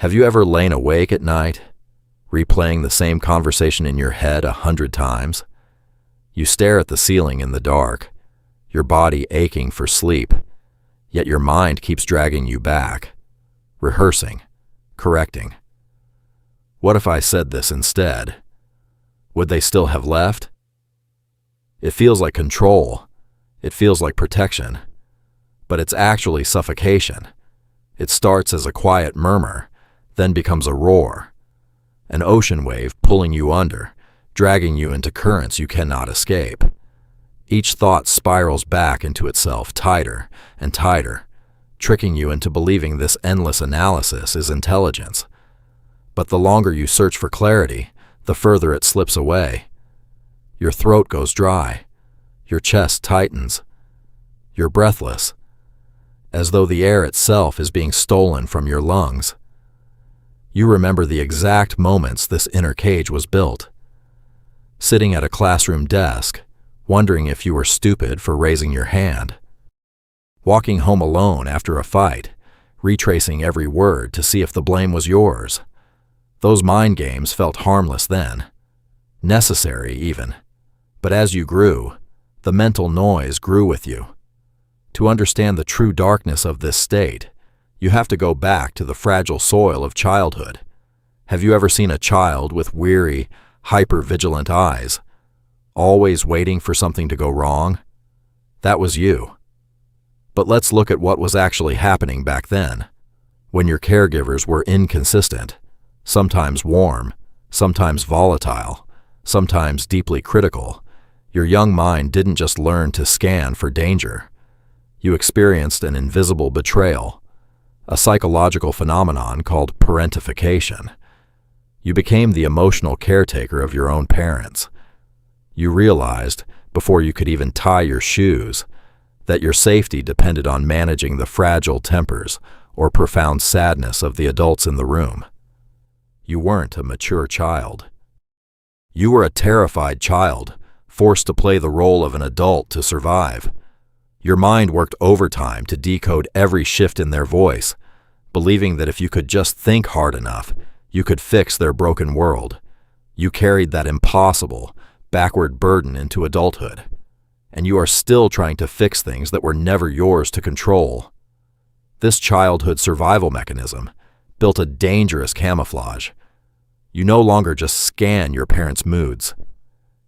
Have you ever lain awake at night, replaying the same conversation in your head 100 times? You stare at the ceiling in the dark, your body aching for sleep, yet your mind keeps dragging you back, rehearsing, correcting. What if I said this instead? Would they still have left? It feels like control. It feels like protection. But it's actually suffocation. It starts as a quiet murmur, then becomes a roar. An ocean wave pulling you under, dragging you into currents you cannot escape. Each thought spirals back into itself tighter and tighter, tricking you into believing this endless analysis is intelligence. But the longer you search for clarity, the further it slips away. Your throat goes dry. Your chest tightens. You're breathless, as though the air itself is being stolen from your lungs. You remember the exact moments this inner cage was built. Sitting at a classroom desk, wondering if you were stupid for raising your hand. Walking home alone after a fight, retracing every word to see if the blame was yours. Those mind games felt harmless then, necessary even. But as you grew, the mental noise grew with you. To understand the true darkness of this state, you have to go back to the fragile soil of childhood. Have you ever seen a child with weary, hyper-vigilant eyes, always waiting for something to go wrong? That was you. But let's look at what was actually happening back then, when your caregivers were inconsistent, sometimes warm, sometimes volatile, sometimes deeply critical. Your young mind didn't just learn to scan for danger. You experienced an invisible betrayal, a psychological phenomenon called parentification. You became the emotional caretaker of your own parents. You realized, before you could even tie your shoes, that your safety depended on managing the fragile tempers or profound sadness of the adults in the room. You weren't a mature child. You were a terrified child, forced to play the role of an adult to survive. Your mind worked overtime to decode every shift in their voice, believing that if you could just think hard enough, you could fix their broken world. You carried that impossible, backward burden into adulthood, and you are still trying to fix things that were never yours to control. This childhood survival mechanism built a dangerous camouflage. You no longer just scan your parents' moods.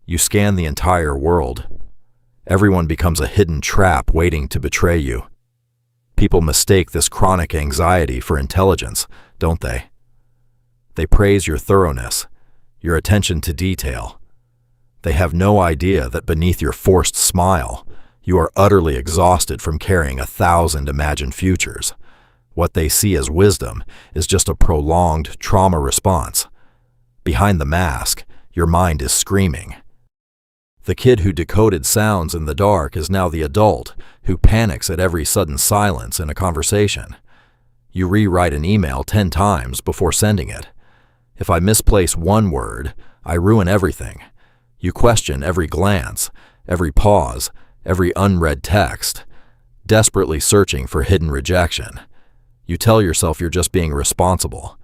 You scan the entire world. Everyone becomes a hidden trap waiting to betray you. People mistake this chronic anxiety for intelligence, don't they? They praise your thoroughness, your attention to detail. They have no idea that beneath your forced smile, you are utterly exhausted from carrying 1,000 imagined futures. What they see as wisdom is just a prolonged trauma response. Behind the mask, your mind is screaming. The kid who decoded sounds in the dark is now the adult who panics at every sudden silence in a conversation. You rewrite an email 10 times before sending it. If I misplace one word, I ruin everything. You question every glance, every pause, every unread text, desperately searching for hidden rejection. You tell yourself you're just being responsible,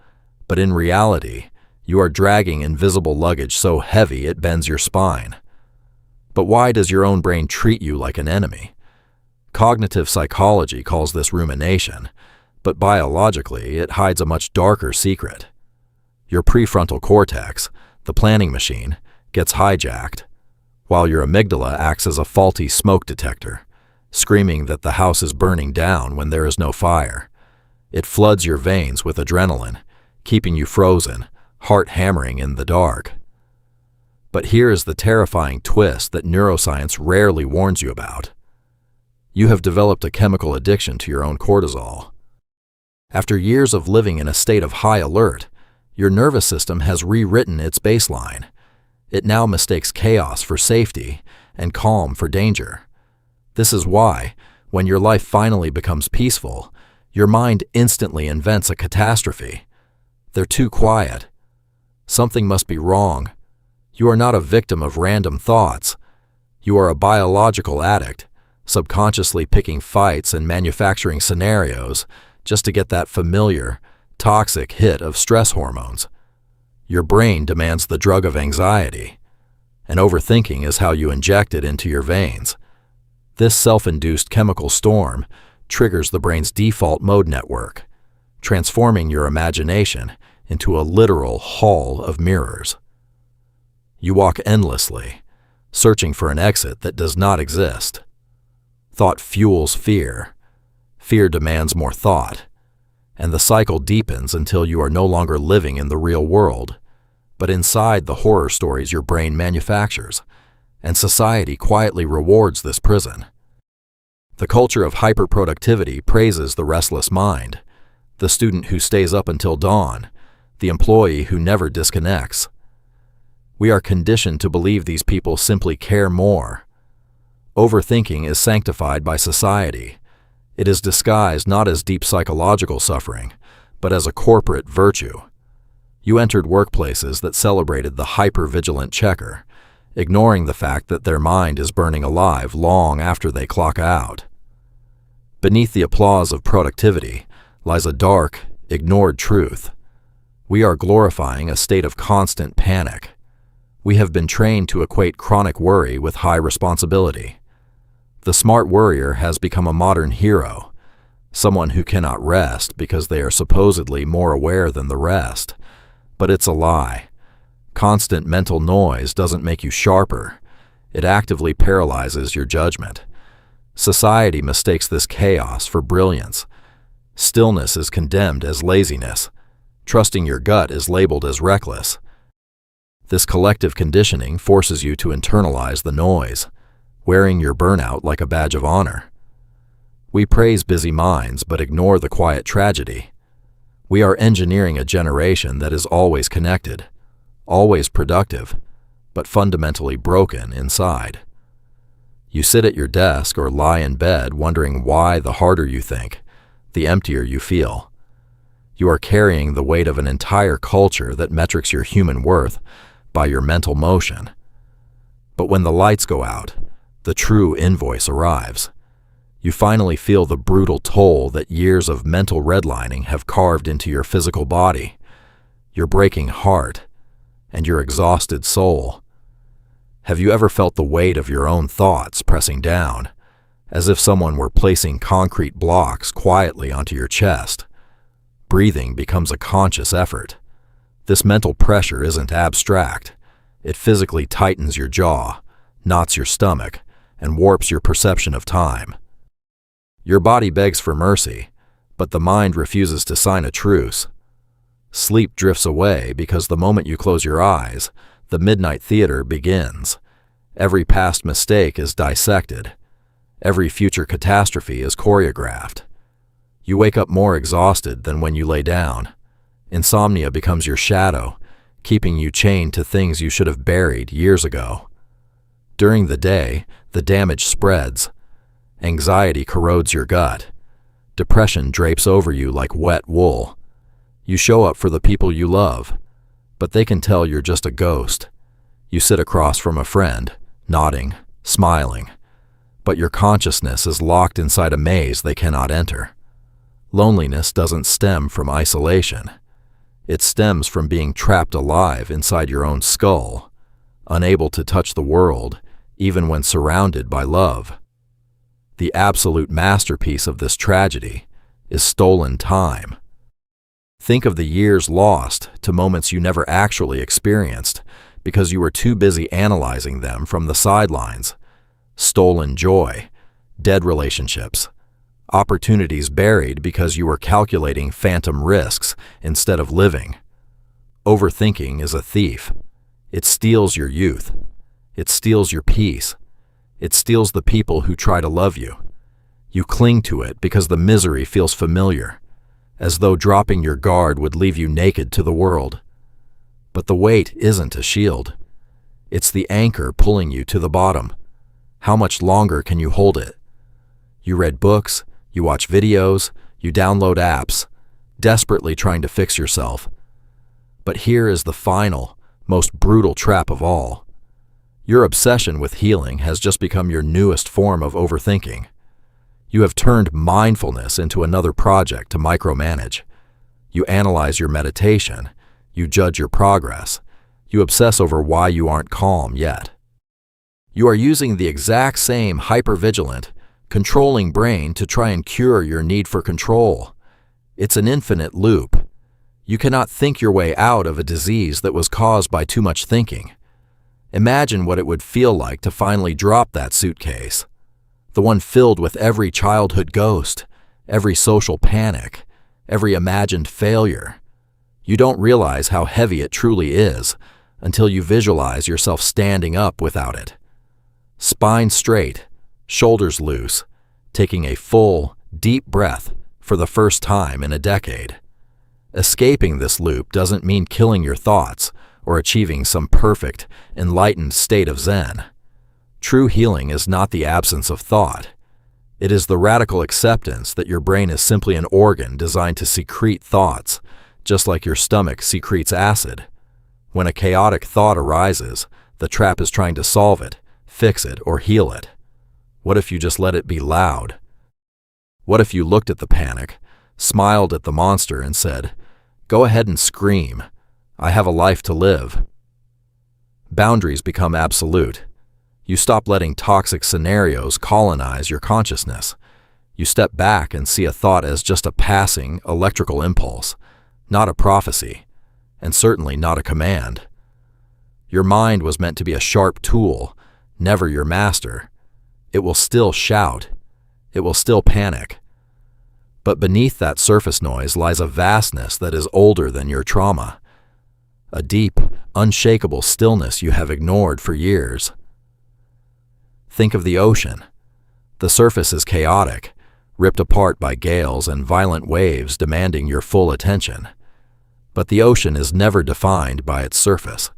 but in reality, you are dragging invisible luggage so heavy it bends your spine. But why does your own brain treat you like an enemy? Cognitive psychology calls this rumination, but biologically it hides a much darker secret. Your prefrontal cortex, the planning machine, gets hijacked, while your amygdala acts as a faulty smoke detector, screaming that the house is burning down when there is no fire. It floods your veins with adrenaline, keeping you frozen, heart hammering in the dark. But here is the terrifying twist that neuroscience rarely warns you about. You have developed a chemical addiction to your own cortisol. After years of living in a state of high alert, your nervous system has rewritten its baseline. It now mistakes chaos for safety and calm for danger. This is why, when your life finally becomes peaceful, your mind instantly invents a catastrophe. They're too quiet. Something must be wrong. You are not a victim of random thoughts. You are a biological addict, subconsciously picking fights and manufacturing scenarios just to get that familiar, toxic hit of stress hormones. Your brain demands the drug of anxiety, and overthinking is how you inject it into your veins. This self-induced chemical storm triggers the brain's default mode network, transforming your imagination into a literal hall of mirrors. You walk endlessly, searching for an exit that does not exist. Thought fuels fear. Fear demands more thought. And the cycle deepens until you are no longer living in the real world, but inside the horror stories your brain manufactures, and society quietly rewards this prison. The culture of hyperproductivity praises the restless mind, the student who stays up until dawn, the employee who never disconnects. We are conditioned to believe these people simply care more. Overthinking is sanctified by society. It is disguised not as deep psychological suffering, but as a corporate virtue. You entered workplaces that celebrated the hyper-vigilant checker, ignoring the fact that their mind is burning alive long after they clock out. Beneath the applause of productivity lies a dark, ignored truth. We are glorifying a state of constant panic. We have been trained to equate chronic worry with high responsibility. The smart worrier has become a modern hero, someone who cannot rest because they are supposedly more aware than the rest. But it's a lie. Constant mental noise doesn't make you sharper. It actively paralyzes your judgment. Society mistakes this chaos for brilliance. Stillness is condemned as laziness. Trusting your gut is labeled as reckless. This collective conditioning forces you to internalize the noise, wearing your burnout like a badge of honor. We praise busy minds but ignore the quiet tragedy. We are engineering a generation that is always connected, always productive, but fundamentally broken inside. You sit at your desk or lie in bed wondering why the harder you think, the emptier you feel. You are carrying the weight of an entire culture that metrics your human worth by your mental motion. But when the lights go out, the true invoice arrives. You finally feel the brutal toll that years of mental redlining have carved into your physical body, your breaking heart, and your exhausted soul. Have you ever felt the weight of your own thoughts pressing down, as if someone were placing concrete blocks quietly onto your chest? Breathing becomes a conscious effort. This mental pressure isn't abstract. It physically tightens your jaw, knots your stomach, and warps your perception of time. Your body begs for mercy, but the mind refuses to sign a truce. Sleep drifts away because the moment you close your eyes, the midnight theater begins. Every past mistake is dissected. Every future catastrophe is choreographed. You wake up more exhausted than when you lay down. Insomnia becomes your shadow, keeping you chained to things you should have buried years ago. During the day, the damage spreads. Anxiety corrodes your gut. Depression drapes over you like wet wool. You show up for the people you love, but they can tell you're just a ghost. You sit across from a friend, nodding, smiling, but your consciousness is locked inside a maze they cannot enter. Loneliness doesn't stem from isolation. It stems from being trapped alive inside your own skull, unable to touch the world, even when surrounded by love. The absolute masterpiece of this tragedy is stolen time. Think of the years lost to moments you never actually experienced because you were too busy analyzing them from the sidelines. Stolen joy, dead relationships, opportunities buried because you were calculating phantom risks instead of living. Overthinking is a thief. It steals your youth. It steals your peace. It steals the people who try to love you. You cling to it because the misery feels familiar, as though dropping your guard would leave you naked to the world. But the weight isn't a shield. It's the anchor pulling you to the bottom. How much longer can you hold it? You read books, you watch videos, you download apps, desperately trying to fix yourself. But here is the final, most brutal trap of all. Your obsession with healing has just become your newest form of overthinking. You have turned mindfulness into another project to micromanage. You analyze your meditation. You judge your progress. You obsess over why you aren't calm yet. You are using the exact same hypervigilant, controlling brain to try and cure your need for control. It's an infinite loop. You cannot think your way out of a disease that was caused by too much thinking. Imagine what it would feel like to finally drop that suitcase, the one filled with every childhood ghost, every social panic, every imagined failure. You don't realize how heavy it truly is until you visualize yourself standing up without it. Spine straight, shoulders loose, taking a full, deep breath for the first time in a decade. Escaping this loop doesn't mean killing your thoughts or achieving some perfect, enlightened state of Zen. True healing is not the absence of thought. It is the radical acceptance that your brain is simply an organ designed to secrete thoughts, just like your stomach secretes acid. When a chaotic thought arises, the trap is trying to solve it, fix it, or heal it. What if you just let it be loud? What if you looked at the panic, smiled at the monster, and said, "Go ahead and scream. I have a life to live." Boundaries become absolute. You stop letting toxic scenarios colonize your consciousness. You step back and see a thought as just a passing, electrical impulse, not a prophecy, and certainly not a command. Your mind was meant to be a sharp tool, never your master. It will still shout. It will still panic. But beneath that surface noise lies a vastness that is older than your trauma. A deep, unshakable stillness you have ignored for years. Think of the ocean. The surface is chaotic, ripped apart by gales and violent waves demanding your full attention. But the ocean is never defined by its surface.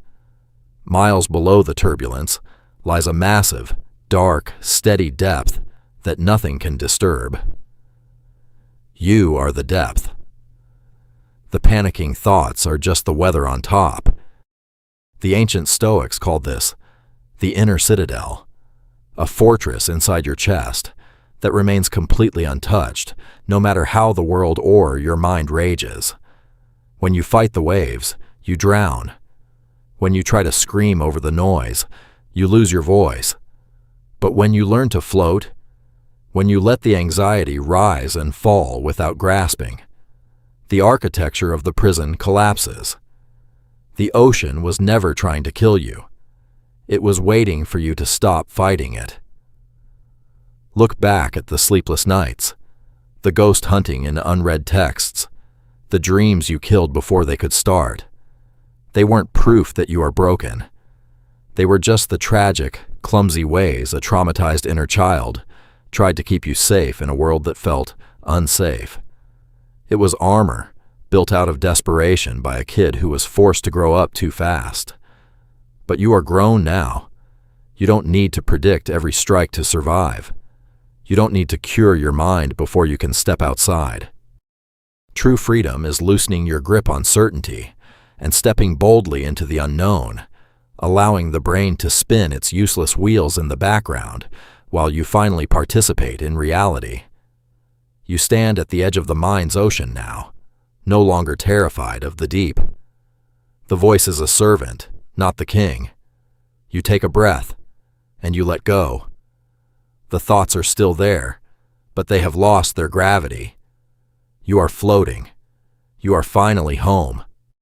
Miles below the turbulence lies a massive, dark, steady depth that nothing can disturb. You are the depth. The panicking thoughts are just the weather on top. The ancient Stoics called this the inner citadel, a fortress inside your chest that remains completely untouched, no matter how the world or your mind rages. When you fight the waves, you drown. When you try to scream over the noise, you lose your voice. But when you learn to float, when you let the anxiety rise and fall without grasping, the architecture of the prison collapses. The ocean was never trying to kill you. It was waiting for you to stop fighting it. Look back at the sleepless nights, the ghost hunting in unread texts, the dreams you killed before they could start. They weren't proof that you are broken. They were just the tragic, clumsy ways a traumatized inner child tried to keep you safe in a world that felt unsafe. It was armor, built out of desperation by a kid who was forced to grow up too fast. But you are grown now. You don't need to predict every strike to survive. You don't need to cure your mind before you can step outside. True freedom is loosening your grip on certainty and stepping boldly into the unknown, allowing the brain to spin its useless wheels in the background while you finally participate in reality. You stand at the edge of the mind's ocean now, no longer terrified of the deep. The voice is a servant, not the king. You take a breath, and you let go. The thoughts are still there, but they have lost their gravity. You are floating. You are finally home.